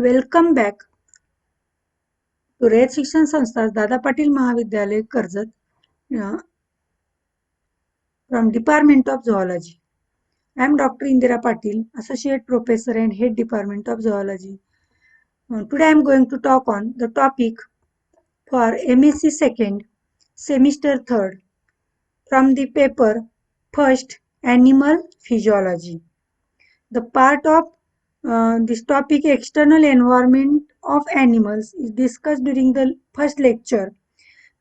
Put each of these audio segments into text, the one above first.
Welcome back to Rayat शिक्षण संस्था दादा पाटील महाविद्यालय Karjat from Department of Zoology. I am Dr. Indira Patil, Associate Professor and Head Department of Zoology. Today I am going to talk on the topic for MSc 2nd, Semester 3rd from the paper First Animal Physiology. The part of this topic external environment of animals is discussed during the first lecture.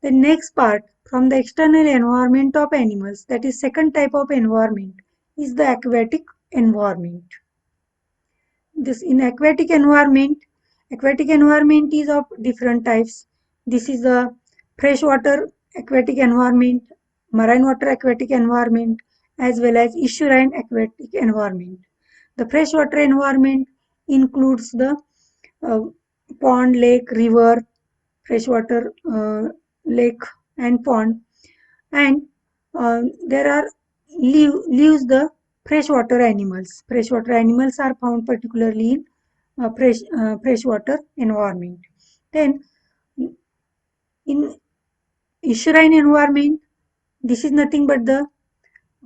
The next part from the external environment of animals, that is second type of environment, is the aquatic environment. This in aquatic environment is of different types. This is a freshwater aquatic environment, marine water aquatic environment, as well as estuarine aquatic environment. The freshwater environment includes the uh, pond, lake, river, freshwater lake and pond, and there are lives the freshwater animals. Freshwater animals are found particularly in freshwater environment. Then in estuarine environment, this is nothing but the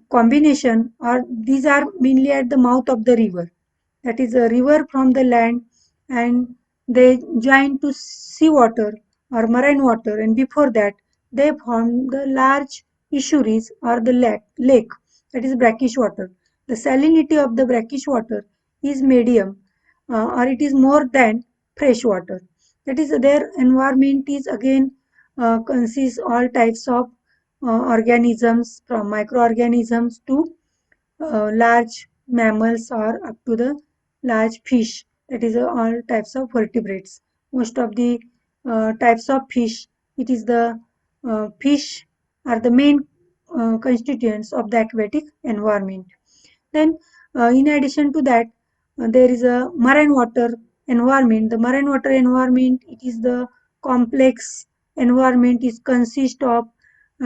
combination, or these are mainly at the mouth of the river. That is a river from the land, and they join to seawater or marine water, and before that they form the large estuaries or the lake, that is brackish water. The salinity of the brackish water is medium, or it is more than fresh water. That is, their environment is again consists all types of organisms, from microorganisms to large mammals or up to the large fish, that is all types of vertebrates. Most of the types of fish, it is the fish are the main constituents of the aquatic environment. Then in addition to that, there is a marine water environment. The marine water environment, it is the complex environment, is consist of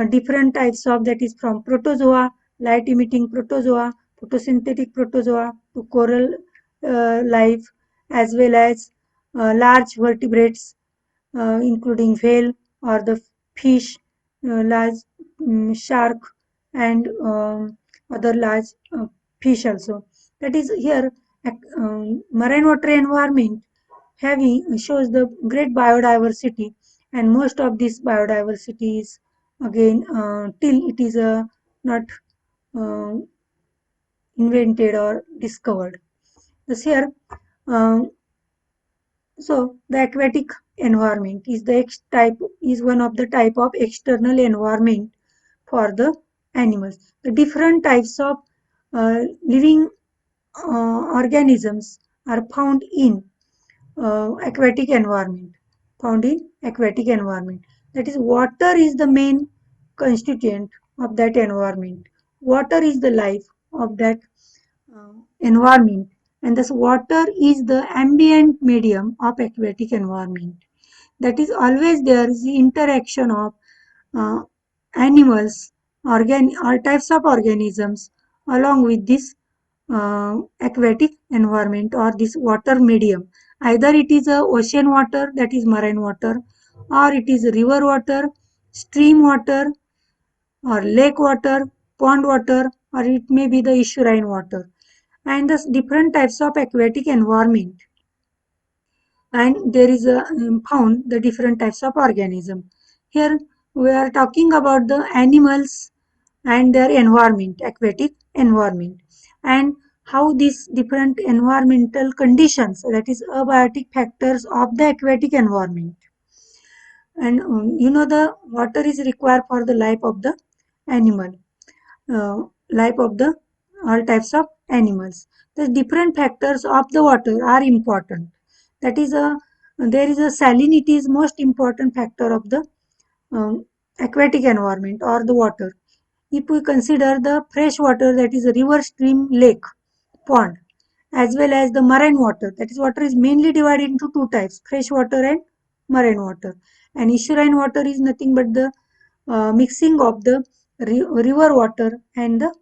different types of, that is from protozoa, light emitting protozoa, photosynthetic protozoa to coral life, as well as large vertebrates including whale or the fish, large shark, and other large fish also. That is here marine water environment having shows the great biodiversity, and most of this biodiversity is again till it is not uh, invented or discovered. Thus here, um, so the aquatic environment is the type, is one of the type of external environment for the animals. The different types of living organisms are found in aquatic environment. Found in aquatic environment. That is, water is the main constituent of that environment. Water is the life of that environment, and thus water is the ambient medium of aquatic environment. That is, always there is the interaction of uh, animals, all types of organisms along with this aquatic environment or this water medium. Either it is a ocean water, that is marine water, or it is river water, stream water, or lake water, pond water, or it may be the estuarine water. And the different types of aquatic environment, and there is a found the different types of organism. Here we are talking about the animals and their environment, aquatic environment, and how these different environmental conditions, that is abiotic factors of the aquatic environment, and the water is required for the life of the animal, uh, life of the all types of animals. The different factors of the water are important. That is a there is a salinity is most important factor of the aquatic environment or the water. If we consider the fresh water, that is a river, stream, lake, pond, as well as the marine water, that is water is mainly divided into two types, fresh water and marine water. And estuarine water is nothing but the mixing of the river water and the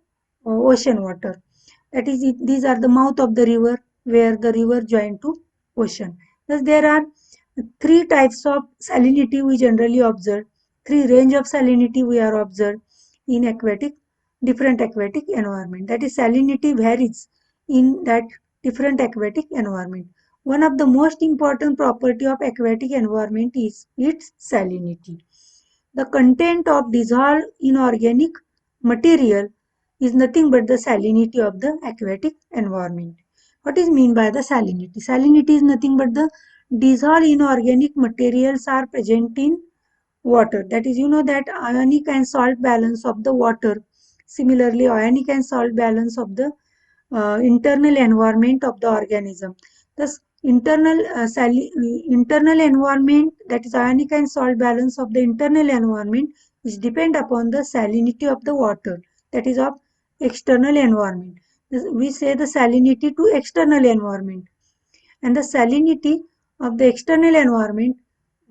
ocean water. That is, these are the mouth of the river where the river join to ocean. Thus, there are three types of salinity we generally observe. Three range of salinity we are observed in different aquatic environment. That is, salinity varies in that different aquatic environment. One of the most important property of aquatic environment is its salinity. The content of dissolved inorganic material is nothing but the salinity of the aquatic environment. What is mean by the salinity? Salinity is nothing but the dissolved inorganic materials are present in water. That is, you know that ionic and salt balance of the water. Similarly, ionic and salt balance of the internal environment of the organism. Thus, internal environment, that is ionic and salt balance of the internal environment, is depend upon the salinity of the water, that is of external environment. We say the salinity to external environment, and the salinity of the external environment,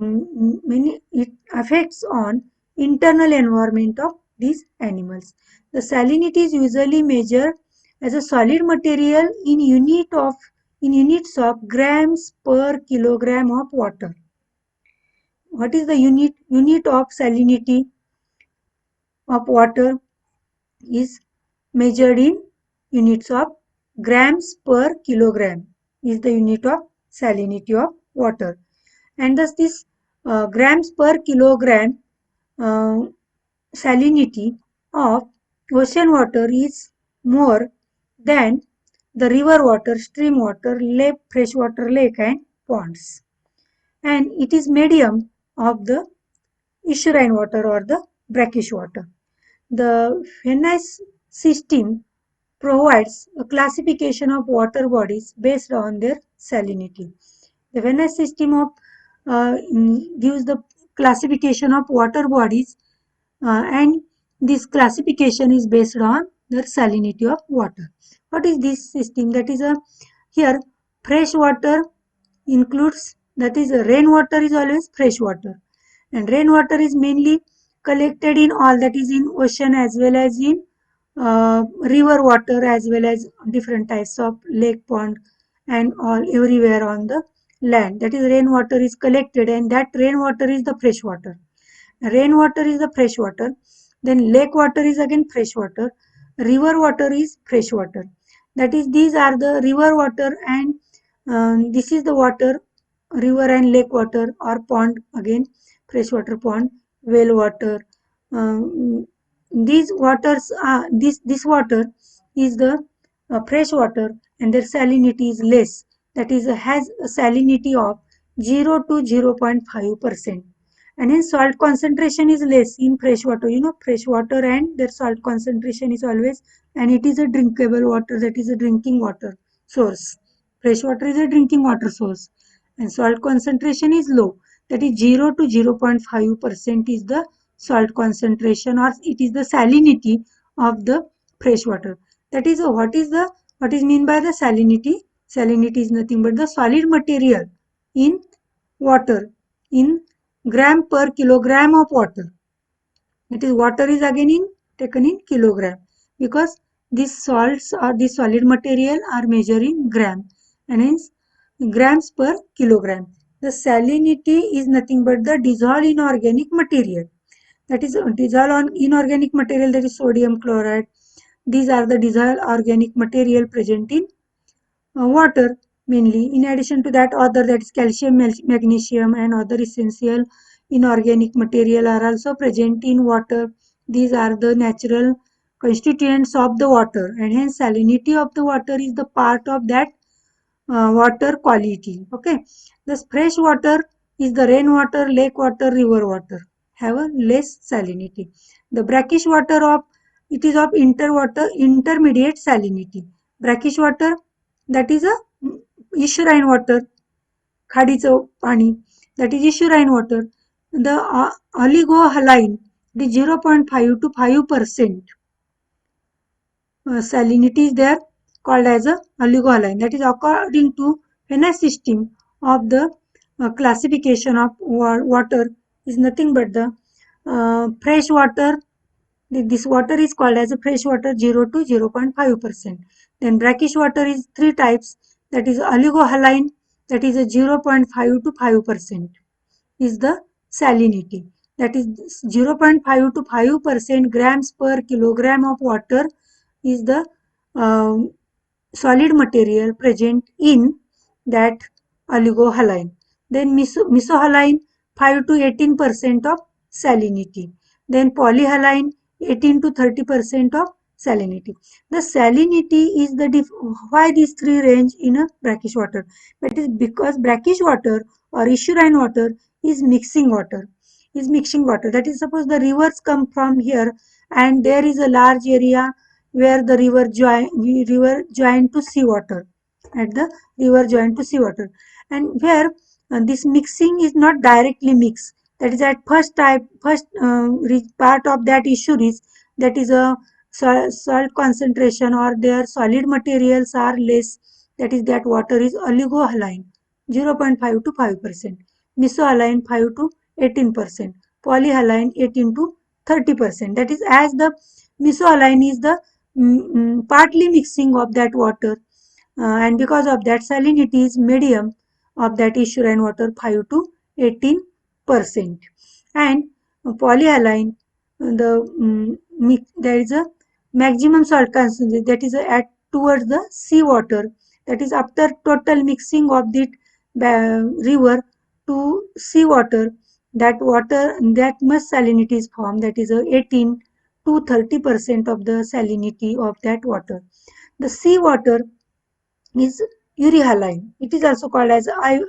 it affects on internal environment of these animals. The salinity is usually measured as a solid material in units of grams per kilogram of water. What is the unit of salinity of water? Is measured in units of grams per kilogram, is the unit of salinity of water. And thus this grams per kilogram uh, salinity of ocean water is more than the river water, stream water, lake, freshwater lake and ponds. And it is medium of the estuarine water or the brackish water. The Venice system provides a classification of water bodies based on their salinity. The Venice system gives the classification of water bodies, and this classification is based on the salinity of water. What is this system? That is here fresh water includes, that is rainwater is always fresh water, and rainwater is mainly collected in all, that is in ocean as well as in river water, as well as different types of lake, pond and all everywhere on the land. That is rainwater is collected, and that rainwater is the fresh water. Rainwater is the fresh water, then lake water is again fresh water, river water is fresh water. That is, these are the river water, and this is the water, river and lake water, or pond, again freshwater pond, well water. These waters are, this water is the fresh water, and their salinity is less, that is has a salinity of 0 to 0.5%. And hence salt concentration is less in fresh water. You know, fresh water and their salt concentration is always, and it is a drinkable water, that is a drinking water source. Fresh water is a drinking water source, and salt concentration is low, that is 0 to 0.5% is the salt concentration, or it is the salinity of the fresh water. That is what is mean by the salinity? Salinity is nothing but the solid material in water in gram per kilogram of water. It is water is again taken in kilogram, because these salts or the solid material are measured in gram, and hence grams per kilogram. The salinity is nothing but the dissolved inorganic material. That is dissolved inorganic material, that is sodium chloride. These are the dissolved organic material present in water mainly. In addition to that, other, that is calcium, magnesium and other essential inorganic material are also present in water. These are the natural constituents of the water, and hence salinity of the water is the part of that water quality. Okay, this fresh water is the rainwater, lake water, river water, have a less salinity. The brackish water of, it is of intermediate salinity. Brackish water, that is a estuarine water, खाडीचं पाणी, that is estuarine water. The oligohaline, the 0.5 to 5% salinity is there, called as a oligohaline. That is according to Venice system of the classification of water, is nothing but the fresh water. This water is called as a fresh water, 0 to 0.5%. Then brackish water is three types, that is oligohaline, that is a 0.5 to 5% is the salinity. That is 0.5 to 5% grams per kilogram of water is the um, solid material present in that oligohaline. Then misohaline 5 to 18% of salinity. Then polyhaline 18 to 30% of salinity. The salinity is the why these three range in a brackish water. That is because brackish water or estuarine water is mixing water. Is mixing water. That is, suppose the rivers come from here and there is a large area where the river join to seawater, at the river join to seawater, and where this mixing is not directly mixed. That is at first part of that issue is that is a salt concentration or their solid materials are less. That is that water is oligohaline 0.5 to 5%, misohaline 5 to 18%, polyhaline 18 to 30%. That is as the misohaline is the partly mixing of that water, and because of that salinity is medium of that estuarine water 5 to 18%. And polyhaline, there is a maximum salt concentration that is at towards the sea water. That is after total mixing of the river to sea water, that water that much salinity is formed, that is 18 to 30% of the salinity of that water. The sea water is euryhaline. It is also called as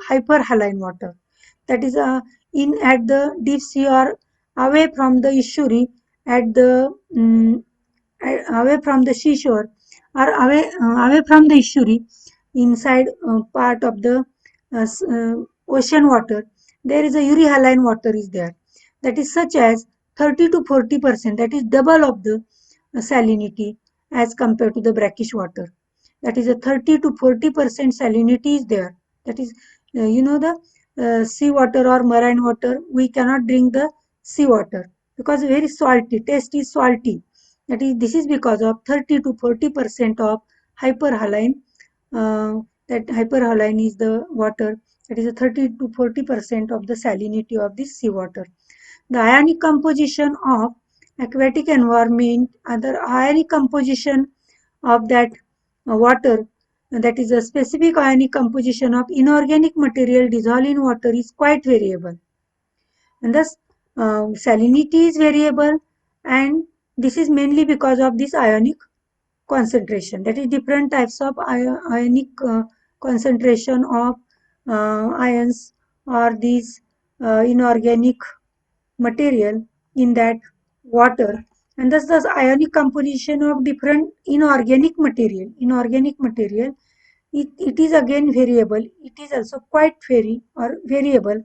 hyperhaline water. That is in at the deep sea or away from the estuary, at the away from the seashore, or away from the estuary, inside part of the ocean water. There is a euryhaline water is there. That is such as 30 to 40%. That is double of the salinity as compared to the brackish water. That is a 30 to 40% salinity is there. That is, the sea water or marine water, we cannot drink the sea water because very salty, taste is salty. That is, this is because of 30 to 40% of hyperhaline. That hyperhaline is the water. That is a 30 to 40% of the salinity of the sea water. The ionic composition of aquatic environment, other ionic composition of that water, that is a specific ionic composition of inorganic material dissolved in water is quite variable, and thus salinity is variable, and this is mainly because of this ionic concentration. That is different types of ionic concentration of ions or these inorganic material in that water, and thus the ionic composition of different inorganic material, it is again variable. It is also quite variable.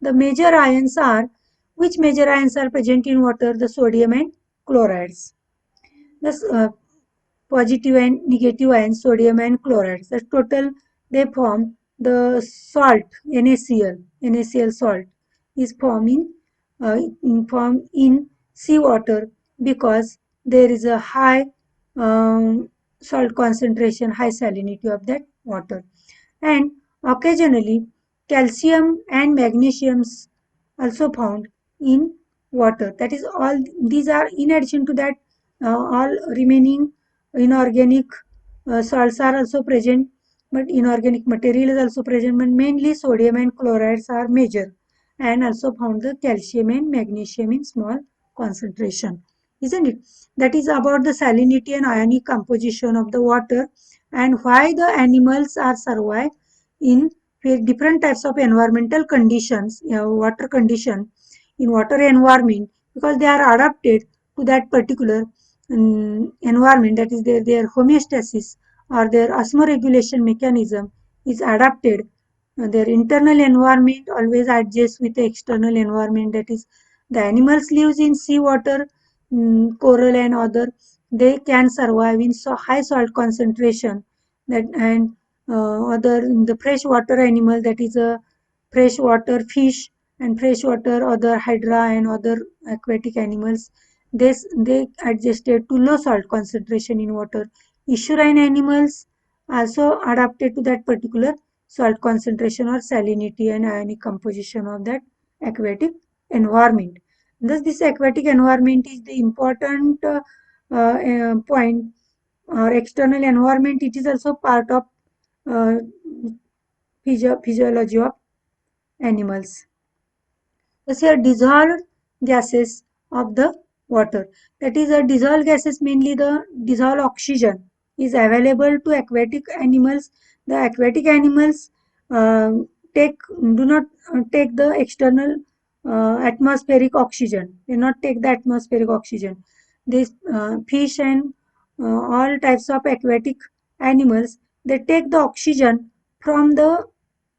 The major ions are, which major ions are present in water? The sodium and chlorides. Thus positive and negative ions, sodium and chlorides. The total they form the salt, NaCl salt is formed in seawater because there is a high salt concentration, high salinity of that water. And occasionally calcium and magnesiums also found in water. That is all, these are in addition to that all remaining inorganic salts are also present, but inorganic material is also present, but mainly sodium and chlorides are major, and also found the calcium and magnesium in small concentration, isn't it? That is about the salinity and ionic composition of the water, and why the animals are survive in different types of environmental conditions, water condition, in water environment, because they are adapted to that particular environment. That is their homeostasis or their osmoregulation mechanism is adapted. Their internal environment always adjusts with the external environment. That is, the animals lives in seawater, coral and other. They can survive in so high salt concentration. That and other the freshwater animal, that is a freshwater fish and freshwater other hydra and other aquatic animals. They adjusted to low salt concentration in water. Estuarine animals also adapted to that particular salt concentration or salinity and ionic composition of that aquatic environment. Thus, this aquatic environment is the important point or external environment. It is also part of uh, physiology of animals. Thus, here dissolved gases of the water. That is, dissolved gases mainly the dissolved oxygen is available to aquatic animals. The aquatic animals uh, take do not take the external atmospheric oxygen. They not take the atmospheric oxygen. These fish and all types of aquatic animals, they take the oxygen from the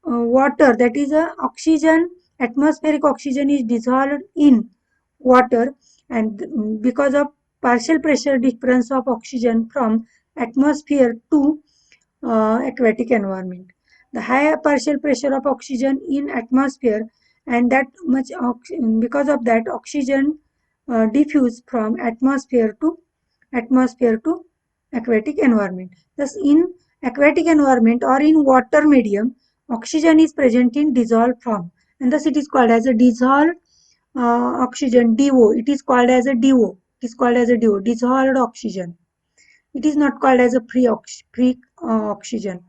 water. That is, oxygen, atmospheric oxygen is dissolved in water, and because of partial pressure difference of oxygen from atmosphere to aquatic environment. The higher partial pressure of oxygen in atmosphere, and that much because of that oxygen diffuse from atmosphere to aquatic environment. Thus, in aquatic environment or in water medium, oxygen is present in dissolved form, and thus it is called as a dissolved oxygen, DO. It is called as a DO. It is called as a DO, dissolved oxygen. It is not called as a free oxygen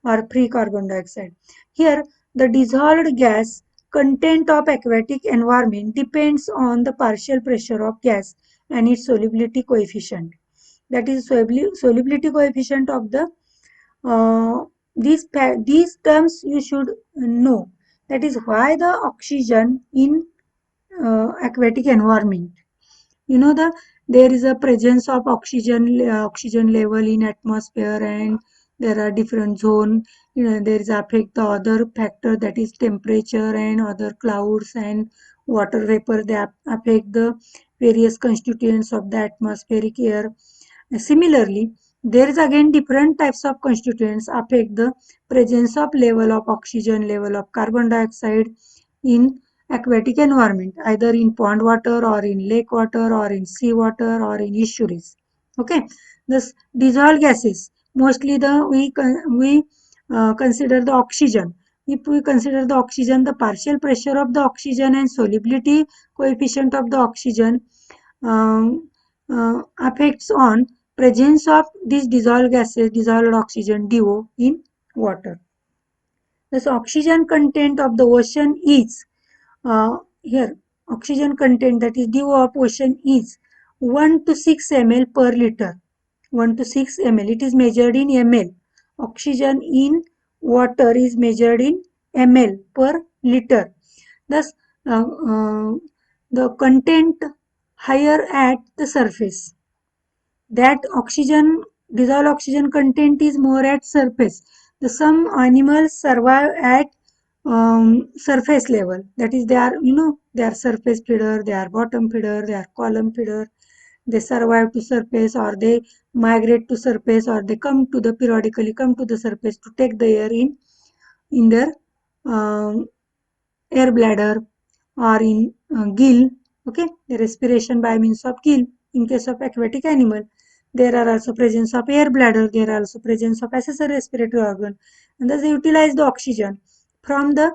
or free carbon dioxide. Here, the dissolved gas content of aquatic environment depends on the partial pressure of gas and its solubility coefficient. That is, solubility coefficient of the these terms you should know. That is why the oxygen in aquatic environment, you know, there is a presence of oxygen level in atmosphere, and there are different zone. You know, there is affect the other factor, that is temperature and other clouds and water vapor. They affect the various constituents of the atmospheric air. Similarly, there is again different types of constituents affect the presence of level of oxygen, level of carbon dioxide in aquatic environment, either in pond water or in lake water or in sea water or in estuaries. Okay, this dissolved gases, mostly we consider the oxygen. If we consider the oxygen, the partial pressure of the oxygen and solubility coefficient of the oxygen um, affects on presence of these dissolved gases, dissolved oxygen, DO, in water. Thus, oxygen content of the ocean is here oxygen content, that is DO of ocean, is 1 to 6 ml per liter. 1 to 6 ml. It is measured in ml. Oxygen in water is measured in ml per liter. Thus, the content higher at the surface. That oxygen, dissolved oxygen content is more at surface. The some animals survive at surface level. That is, they are, you know, they are surface feeder, they are bottom feeder, they are column feeder. They survive to surface, or they migrate to surface, or they come to the periodically come to the surface to take the air in their um, air bladder or in gill. Okay, the respiration by means of gill. In case of aquatic animal, there are also presence of air bladder, there are also presence of accessory respiratory organ, and thus they utilize the oxygen from the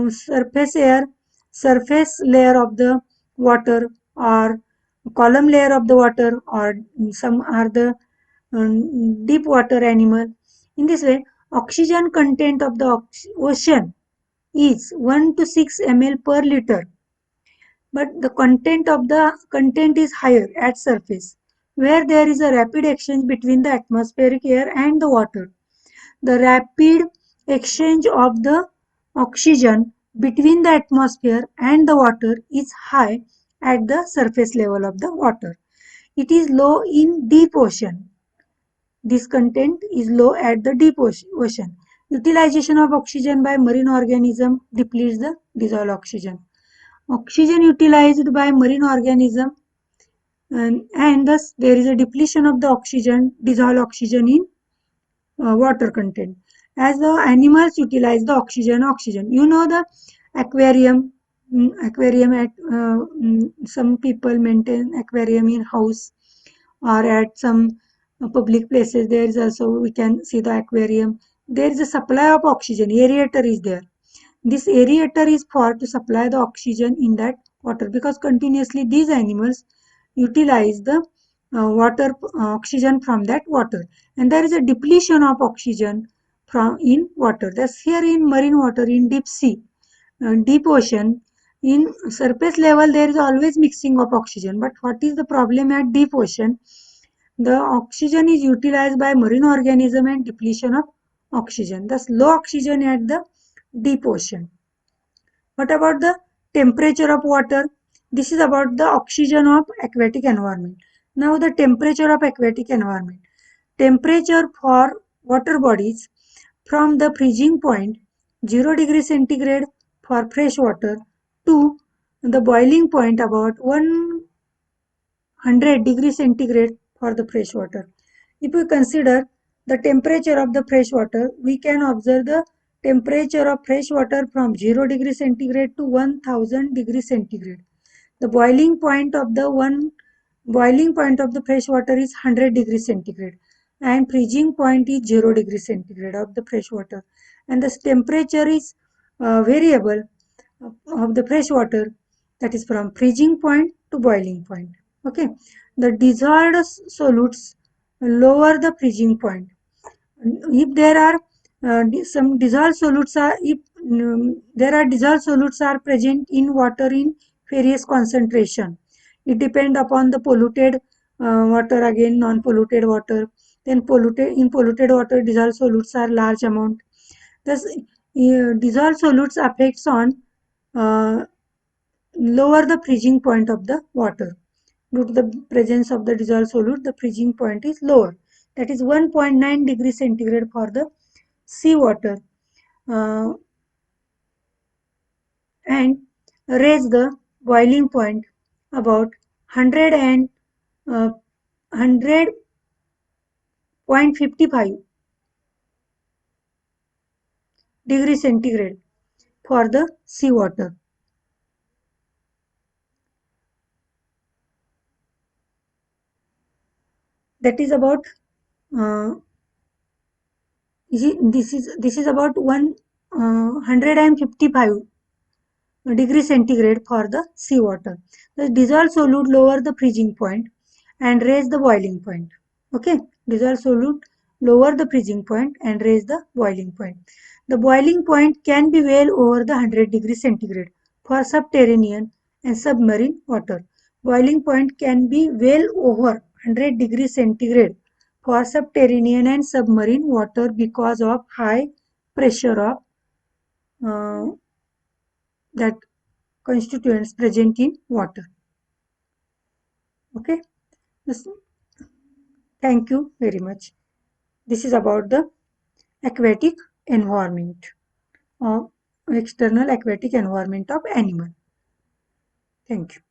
surface air, surface layer of the water, or column layer of the water, or some are the deep water animal. In this way, oxygen content of the ocean is 1 to 6 ml per liter, but the content is higher at surface, where there is a rapid exchange between the atmospheric air and the water. The rapid exchange of the oxygen between the atmosphere and the water is high at the surface level of the water. It is low in deep ocean. This content is low at the deep ocean. Utilization of oxygen by marine organism depletes the dissolved oxygen. Oxygen utilized by marine organism, and thus there is a depletion of the oxygen, dissolved oxygen in water content. As the animals utilize the oxygen, you know, the aquarium, aquarium at some people maintain aquarium in house or at some public places. There is also, we can see the aquarium. there is a supply of oxygen, aerator is there. This aerator is for to supply the oxygen in that water, because continuously these animals utilize the water oxygen from that water, and there is a depletion of oxygen from in water. Thus here in marine water, in deep sea, deep ocean, in surface level there is always mixing of oxygen, but what is the problem at deep ocean? The oxygen is utilized by marine organism and depletion of oxygen, thus low oxygen at the deep ocean. What about the temperature of water? This is about the oxygen of aquatic environment. Now the temperature of aquatic environment. Temperature for water bodies from the freezing point 0 degree centigrade for fresh water to the boiling point about 100 degree centigrade for the fresh water. If we consider the temperature of the fresh water, we can observe the temperature of fresh water from 0 degree centigrade to 1000 degree centigrade. The boiling point of the fresh water is 100 degree centigrade, and freezing point is 0 degree centigrade of the fresh water, and the temperature is variable of the fresh water, that is from freezing point to boiling point. Okay, the dissolved solutes lower the freezing point. If there are some dissolved solutes are if there are dissolved solutes are present in water in various concentration, it depend upon the polluted water, again non polluted water, then polluted water dissolved solutes are large amount. Thus dissolved solutes affects on uh, lower the freezing point of the water. Due to the presence of the dissolved solute, the freezing point is lower. That is 1.9 degree centigrade for the seawater, uh, and raise the boiling point about 100 and 100.55 degree centigrade for the seawater. That is about uh, this is about 155 degree centigrade for the seawater. The dissolved solute lower the freezing point and raise the boiling point. Okay, dissolved solute lower the freezing point and raise the boiling point. The boiling point can be well over the 100 degree centigrade for subterranean and submarine water. Boiling point can be well over 100 degree centigrade for subterranean and submarine water because of high pressure of uh, that constituents present in water. Okay, Yes. Thank you very much. This is about the aquatic environment of external aquatic environment of animal. Thank you.